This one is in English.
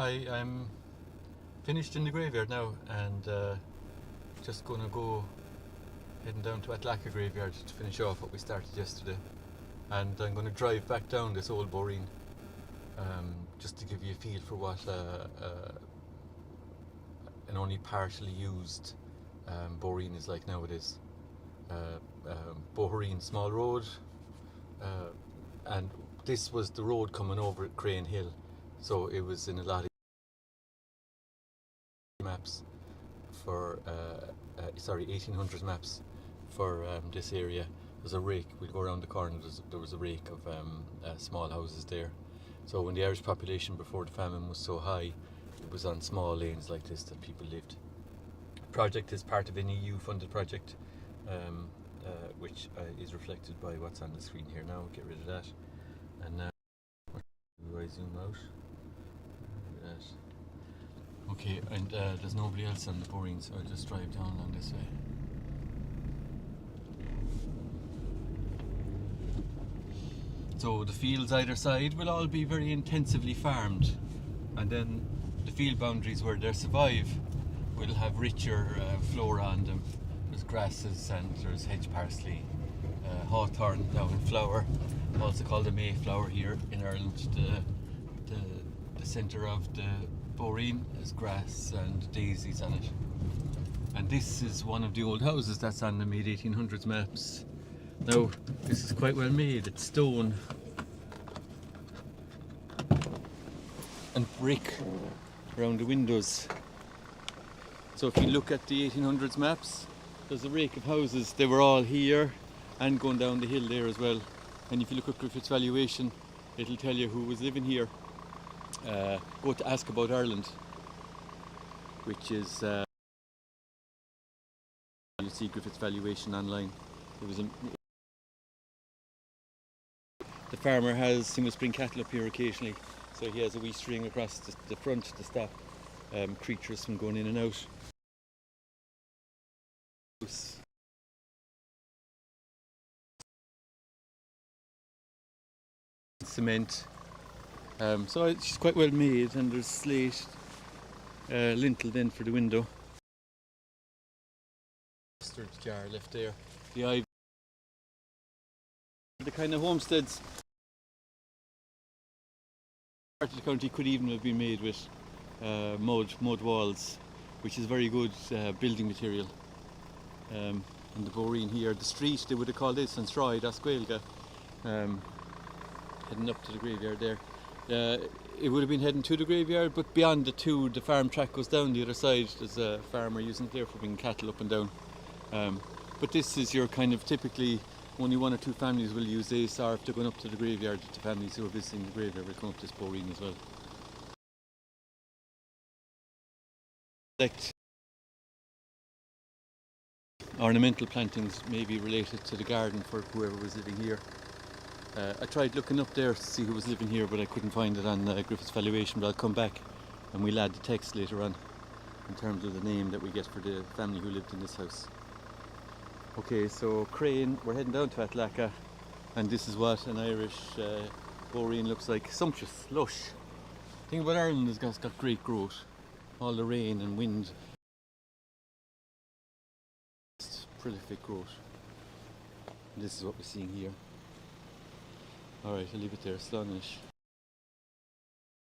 Hi, I'm finished in the graveyard now and just gonna go heading down to Herlihy graveyard to finish off what we started yesterday, and I'm gonna drive back down this old boreen just to give you a feel for what an only partially used boreen is like nowadays. Boreen small road, and this was the road coming over at Crean Hill, so it was in a lot of maps for 1800s maps for this area. There's a rake. We'll go around the corner. There was a rake of small houses there. So when the Irish population before the famine was so high, it was on small lanes like this that people lived. The project is part of an EU funded project, which is reflected by what's on the screen here now. Get rid of that. And now, do I zoom out? That. Okay, and there's nobody else on the boreen, so I'll just drive down along this way. So the fields either side will all be very intensively farmed, and then the field boundaries where they survive will have richer flora on them. There's grasses and there's hedge parsley, hawthorn now in flower, also called the Mayflower here in Ireland. The centre of the boreen is grass and daisies on it. And this is one of the old houses that's on the mid 1800s maps. Now, this is quite well made. It's stone and brick around the windows. So if you look at the 1800s maps, there's a rake of houses. They were all here and going down the hill there as well. And if you look at Griffiths Valuation, it'll tell you who was living here. Go to Ask About Ireland, which is you see Griffiths Valuation online. There was the farmer he must bring cattle up here occasionally, so he has a wee string across the front to stop creatures from going in and out. Cement. So it's quite well made, and there's slate lintel then for the window. Mustard jar left there. The ivy. The kind of homesteads part of the county could even have been made with mud walls, which is very good building material. And the boreen here, the street they would have called this, and Stroy, that's Gaelga, heading up to the graveyard there. It would have been heading to the graveyard, but beyond the farm track goes down the other side. There's a farmer using it there for bringing cattle up and down. But this is your kind of typically only one or two families will use this, or if they're going up to the graveyard, the families who are visiting the graveyard will come up this boreen as well. Ornamental plantings may be related to the garden for whoever was living here. I tried looking up there to see who was living here, but I couldn't find it on Griffiths Valuation, but I'll come back and we'll add the text later on in terms of the name that we get for the family who lived in this house. Okay, so Crean, we're heading down to Herlihy, and this is what an Irish boreen looks like. Sumptuous, lush. The thing about Ireland is it's got great growth. All the rain and wind. Prolific growth. And this is what we're seeing here. Alright, I'll leave it there. Slán.